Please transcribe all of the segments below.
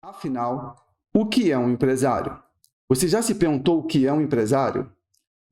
Afinal, o que é um empresário? Você já se perguntou o que é um empresário?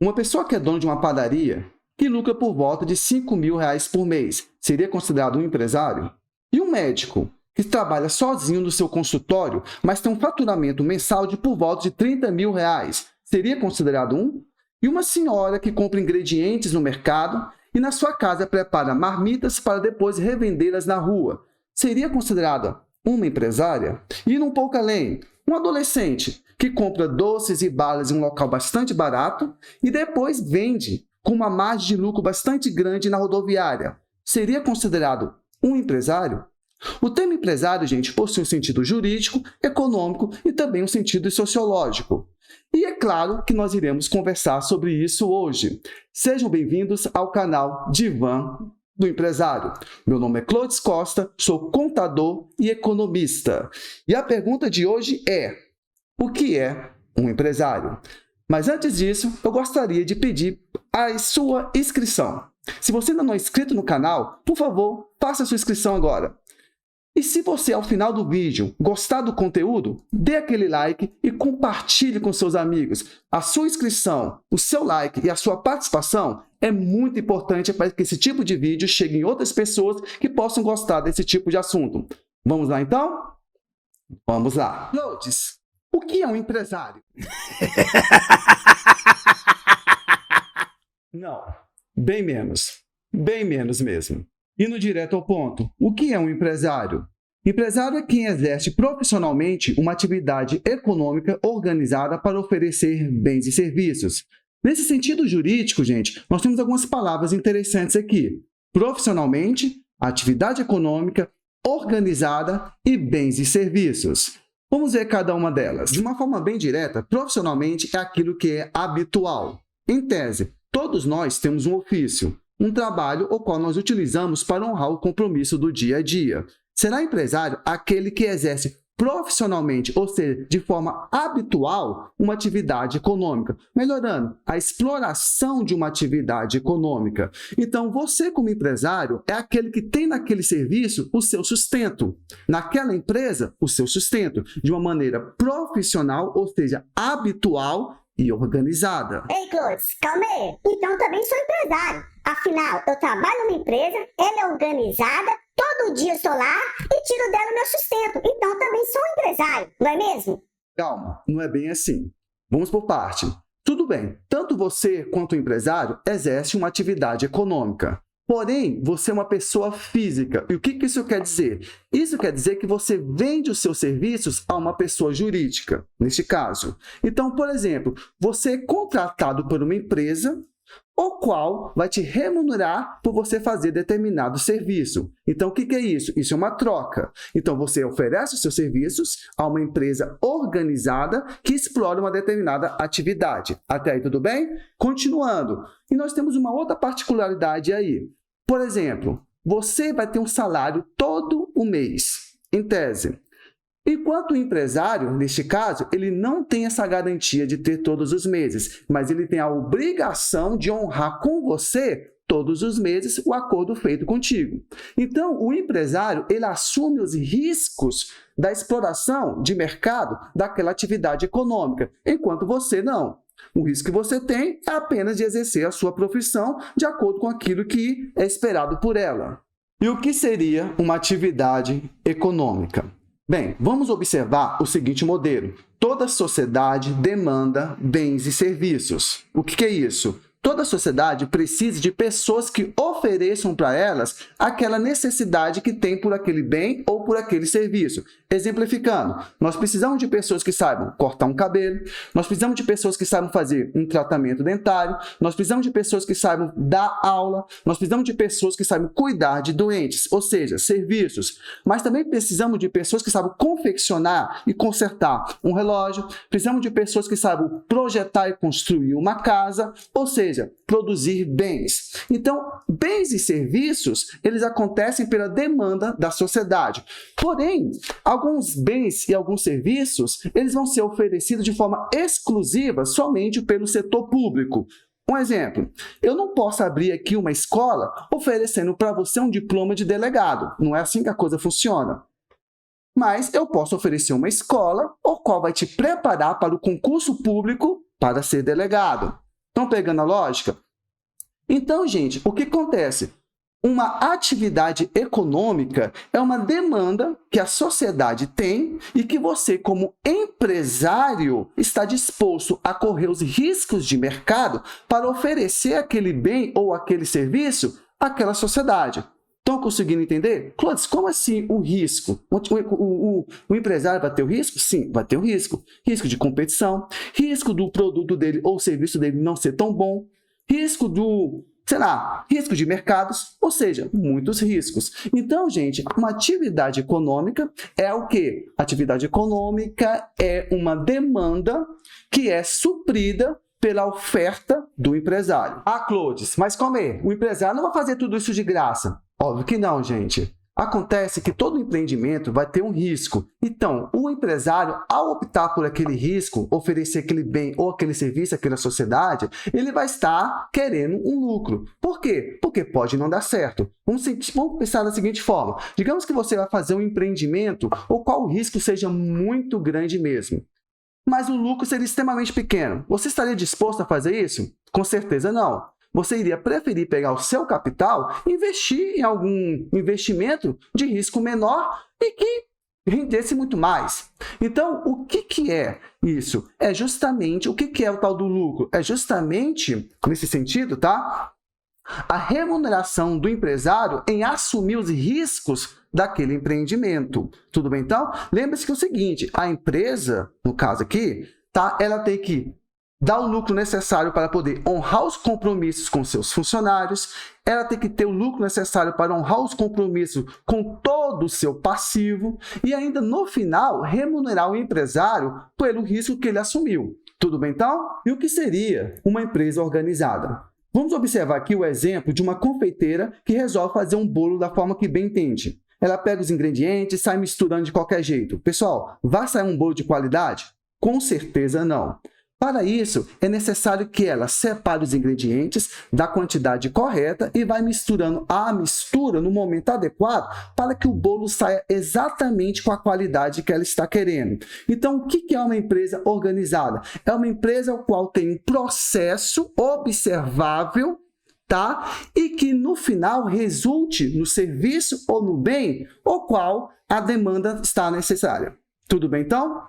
Uma pessoa que é dona de uma padaria, que lucra por volta de R$ 5.000 por mês, seria considerado um empresário? E um médico, que trabalha sozinho no seu consultório, mas tem um faturamento mensal de por volta de R$ 30.000, seria considerado um? E uma senhora que compra ingredientes no mercado e na sua casa prepara marmitas para depois revendê-las na rua, seria considerada uma empresária? E indo um pouco além, um adolescente que compra doces e balas em um local bastante barato e depois vende com uma margem de lucro bastante grande na rodoviária, seria considerado um empresário? O termo empresário, gente, possui um sentido jurídico, econômico e também um sentido sociológico. E é claro que nós iremos conversar sobre isso hoje. Sejam bem-vindos ao canal Divã do Empresário. Meu nome é Clodes Costa, sou contador e economista. E a pergunta de hoje é: o que é um empresário? Mas antes disso, eu gostaria de pedir a sua inscrição. Se você ainda não é inscrito no canal, por favor, faça a sua inscrição agora. E se você, ao final do vídeo, gostar do conteúdo, dê aquele like e compartilhe com seus amigos. A sua inscrição, o seu like e a sua participação é muito importante para que esse tipo de vídeo chegue em outras pessoas que possam gostar desse tipo de assunto. Vamos lá, então? Vamos lá. Lourdes, o que é um empresário? Não, bem menos mesmo. Indo direto ao ponto, o que é um empresário? Empresário é quem exerce profissionalmente uma atividade econômica organizada para oferecer bens e serviços. Nesse sentido jurídico, gente, nós temos algumas palavras interessantes aqui. Profissionalmente, atividade econômica, organizada e bens e serviços. Vamos ver cada uma delas. De uma forma bem direta, profissionalmente é aquilo que é habitual. Em tese, todos nós temos um ofício, um trabalho o qual nós utilizamos para honrar o compromisso do dia a dia. Será empresário aquele que exerce profissionalmente, ou seja, de forma habitual, uma atividade econômica, melhorando a exploração de uma atividade econômica. Então, você como empresário é aquele que tem naquele serviço o seu sustento, naquela empresa o seu sustento, de uma maneira profissional, ou seja, habitual e organizada. Ei, Clodes, calma aí. Então eu também sou empresário. Afinal, eu trabalho numa empresa, ela é organizada, todo dia eu estou lá e tiro dela o meu sustento. Então eu também sou empresário, não é mesmo? Calma, não é bem assim. Vamos por parte. Tudo bem, tanto você quanto o empresário exerce uma atividade econômica. Porém, você é uma pessoa física. E o que isso quer dizer? Isso quer dizer que você vende os seus serviços a uma pessoa jurídica, neste caso. Então, por exemplo, você é contratado por uma empresa, o qual vai te remunerar por você fazer determinado serviço. Então, o que é isso? Isso é uma troca. Então, você oferece os seus serviços a uma empresa organizada que explora uma determinada atividade. Até aí, tudo bem? Continuando. E nós temos uma outra particularidade aí. Por exemplo, você vai ter um salário todo o mês, em tese. Enquanto o empresário, neste caso, ele não tem essa garantia de ter todos os meses, mas ele tem a obrigação de honrar com você todos os meses o acordo feito contigo. Então, o empresário, ele assume os riscos da exploração de mercado daquela atividade econômica, enquanto você não. O risco que você tem é apenas de exercer a sua profissão de acordo com aquilo que é esperado por ela. E o que seria uma atividade econômica? Bem, vamos observar o seguinte modelo. Toda sociedade demanda bens e serviços. O que é isso? Toda sociedade precisa de pessoas que ofereçam para elas aquela necessidade que tem por aquele bem ou por aquele serviço. Exemplificando, nós precisamos de pessoas que saibam cortar um cabelo, nós precisamos de pessoas que saibam fazer um tratamento dentário, nós precisamos de pessoas que saibam dar aula, nós precisamos de pessoas que saibam cuidar de doentes, ou seja, serviços. Mas também precisamos de pessoas que saibam confeccionar e consertar um relógio, precisamos de pessoas que saibam projetar e construir uma casa, ou seja, produzir bens. Então, bens e serviços, eles acontecem pela demanda da sociedade. Porém, alguns bens e alguns serviços, eles vão ser oferecidos de forma exclusiva somente pelo setor público. Um exemplo, eu não posso abrir aqui uma escola oferecendo para você um diploma de delegado. Não é assim que a coisa funciona. mas eu posso oferecer uma escola, o qual vai te preparar para o concurso público para ser delegado. Estão pegando a lógica? Então, gente, o que acontece? Uma atividade econômica é uma demanda que a sociedade tem e que você, como empresário, está disposto a correr os riscos de mercado para oferecer aquele bem ou aquele serviço àquela sociedade. Estão conseguindo entender? Clodes, como assim o risco? O empresário vai ter o risco? Sim, vai ter o risco. Risco de competição, risco do produto dele ou serviço dele não ser tão bom, risco risco de mercados, ou seja, muitos riscos. Então, gente, uma atividade econômica é o quê? Atividade econômica é uma demanda que é suprida pela oferta do empresário. Ah, Clodes, mas como é? O empresário não vai fazer tudo isso de graça. Óbvio que não, gente. Acontece que todo empreendimento vai ter um risco. Então, o empresário, ao optar por aquele risco, oferecer aquele bem ou aquele serviço àquela sociedade, ele vai estar querendo um lucro. Por quê? Porque pode não dar certo. Vamos pensar da seguinte forma. Digamos que você vai fazer um empreendimento o qual o risco seja muito grande mesmo, mas o lucro seria extremamente pequeno. Você estaria disposto a fazer isso? Com certeza não. Você iria preferir pegar o seu capital e investir em algum investimento de risco menor e que rendesse muito mais. Então, o que é isso? É justamente, o que é o tal do lucro? É justamente, nesse sentido, tá? A remuneração do empresário em assumir os riscos daquele empreendimento. Tudo bem, então? Lembre-se que é o seguinte, a empresa, no caso aqui, tá? Ela tem que dar o lucro necessário para poder honrar os compromissos com seus funcionários, ela tem que ter o lucro necessário para honrar os compromissos com todo o seu passivo e ainda, no final, remunerar o empresário pelo risco que ele assumiu. Tudo bem, então? E o que seria uma empresa organizada? Vamos observar aqui o exemplo de uma confeiteira que resolve fazer um bolo da forma que bem entende. Ela pega os ingredientes e sai misturando de qualquer jeito. Pessoal, vai sair um bolo de qualidade? Com certeza não. Para isso, é necessário que ela separe os ingredientes da quantidade correta e vai misturando a mistura no momento adequado para que o bolo saia exatamente com a qualidade que ela está querendo. Então, o que é uma empresa organizada? É uma empresa a qual tem um processo observável, tá? E que no final resulte no serviço ou no bem o qual a demanda está necessária. Tudo bem, então?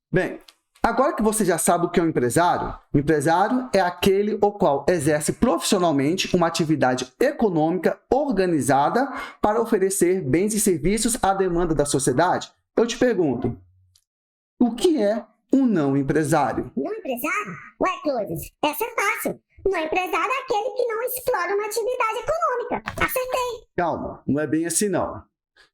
Bem, agora que você já sabe o que é um empresário, o empresário é aquele o qual exerce profissionalmente uma atividade econômica organizada para oferecer bens e serviços à demanda da sociedade. Eu te pergunto, o que é um não empresário? Não empresário? Ué, Clodes, essa é fácil. Não empresário é aquele que não explora uma atividade econômica. Acertei. Calma, não é bem assim não.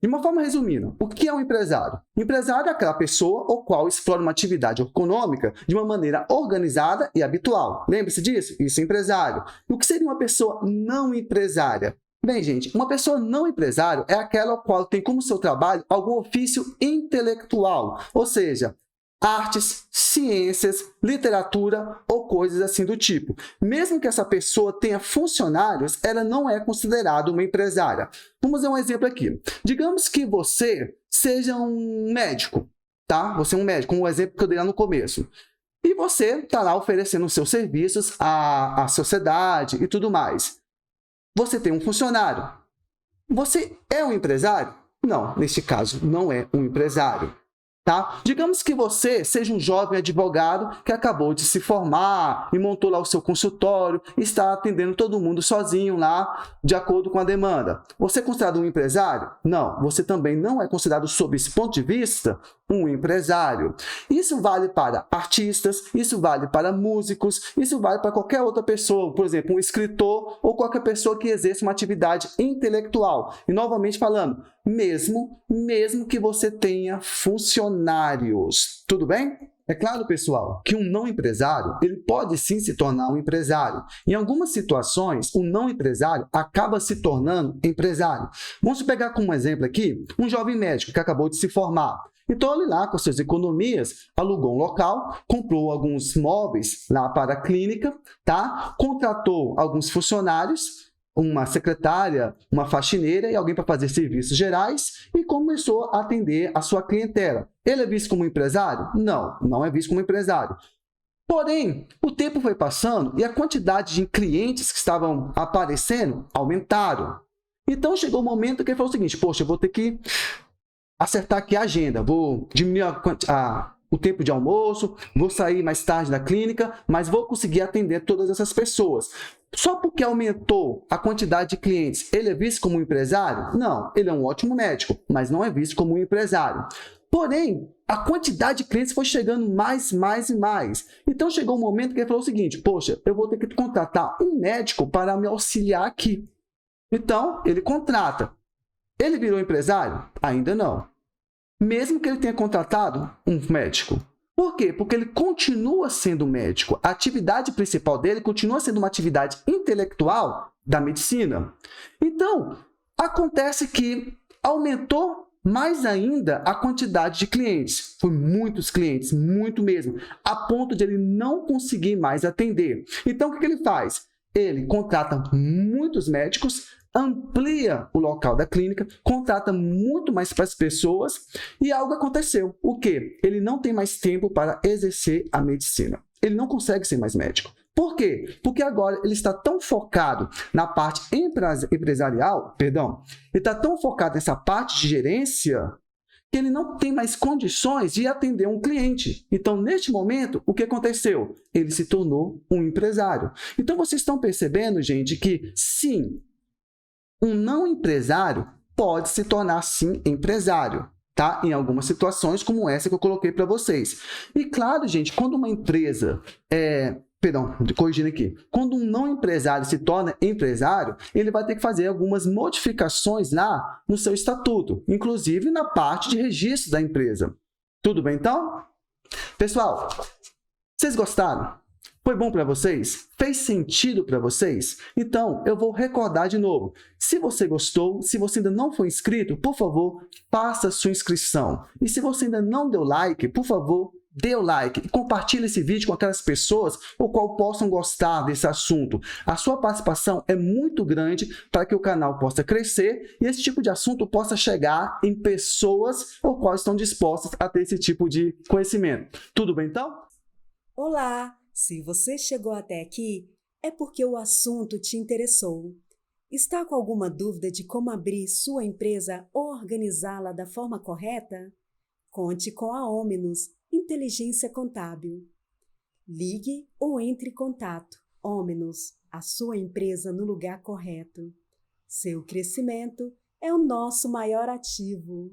De uma forma resumindo, o que é um empresário? O empresário é aquela pessoa o qual explora uma atividade econômica de uma maneira organizada e habitual. Lembre-se disso? Isso é empresário. E o que seria uma pessoa não empresária? Bem, gente, uma pessoa não empresário é aquela qual tem como seu trabalho algum ofício intelectual, ou seja, artes, ciências, literatura ou coisas assim do tipo. Mesmo que essa pessoa tenha funcionários, ela não é considerada uma empresária. Vamos dar um exemplo aqui. Digamos que você seja um médico, tá? Você é um médico, como o exemplo que eu dei lá no começo. E você está lá oferecendo os seus serviços à sociedade e tudo mais. Você tem um funcionário. Você é um empresário? Não, neste caso, não é um empresário. Tá? Digamos que você seja um jovem advogado que acabou de se formar e montou lá o seu consultório e está atendendo todo mundo sozinho lá, de acordo com a demanda. Você é considerado um empresário? Não, você também não é considerado, sob esse ponto de vista, um empresário. Isso vale para artistas, isso vale para músicos, isso vale para qualquer outra pessoa, por exemplo, um escritor ou qualquer pessoa que exerça uma atividade intelectual. E novamente falando, mesmo que você tenha funcionários. Tudo bem? É claro, pessoal, que um não empresário, ele pode sim se tornar um empresário. Em algumas situações, o não empresário acaba se tornando empresário. Vamos pegar como exemplo aqui um jovem médico que acabou de se formar. Então, ele lá, com suas economias, alugou um local, comprou alguns móveis lá para a clínica, tá? Contratou alguns funcionários uma secretária, uma faxineira e alguém para fazer serviços gerais e começou a atender a sua clientela. Ele é visto como empresário? Não, não é visto como empresário. Porém, o tempo foi passando e a quantidade de clientes que estavam aparecendo aumentaram. Então, chegou o momento que ele falou o seguinte, poxa, eu vou ter que acertar aqui a agenda, vou diminuir o tempo de almoço, vou sair mais tarde da clínica, mas vou conseguir atender todas essas pessoas. Só porque aumentou a quantidade de clientes, ele é visto como um empresário? Não, ele é um ótimo médico, mas não é visto como um empresário. Porém, a quantidade de clientes foi chegando mais e mais. Então, chegou um momento que ele falou o seguinte, poxa, eu vou ter que contratar um médico para me auxiliar aqui. Então, ele contrata. Ele virou empresário? Ainda não. Mesmo que ele tenha contratado um médico. Por quê? Porque ele continua sendo médico. A atividade principal dele continua sendo uma atividade intelectual da medicina. Então, acontece que aumentou mais ainda a quantidade de clientes. Foi muitos clientes, muito mesmo, a ponto de ele não conseguir mais atender. Então, o que ele faz? Ele contrata muitos médicos, amplia o local da clínica, contrata muito mais para as pessoas e algo aconteceu. O quê? Ele não tem mais tempo para exercer a medicina. Ele não consegue ser mais médico. Por quê? Porque agora ele está tão focado na parte empresarial, ele está tão focado nessa parte de gerência que ele não tem mais condições de atender um cliente. Então, neste momento, o que aconteceu? Ele se tornou um empresário. Então, vocês estão percebendo, gente, que sim, um não empresário pode se tornar, sim, empresário, tá? Em algumas situações como essa que eu coloquei para vocês. E claro, gente, quando uma empresa corrigindo aqui. Quando um não empresário se torna empresário, ele vai ter que fazer algumas modificações lá no seu estatuto, inclusive na parte de registro da empresa. Tudo bem, então? Pessoal, vocês gostaram? Foi bom para vocês? Fez sentido para vocês? Então, eu vou recordar de novo. Se você gostou, se você ainda não foi inscrito, por favor, faça sua inscrição. E se você ainda não deu like, por favor, dê o like e compartilhe esse vídeo com aquelas pessoas o qual possam gostar desse assunto. A sua participação é muito grande para que o canal possa crescer e esse tipo de assunto possa chegar em pessoas ou quais estão dispostas a ter esse tipo de conhecimento. Tudo bem, então? Olá! Se você chegou até aqui, é porque o assunto te interessou. Está com alguma dúvida de como abrir sua empresa ou organizá-la da forma correta? Conte com a Omenos Inteligência Contábil. Ligue ou entre em contato. Omenos, a sua empresa no lugar correto. Seu crescimento é o nosso maior ativo.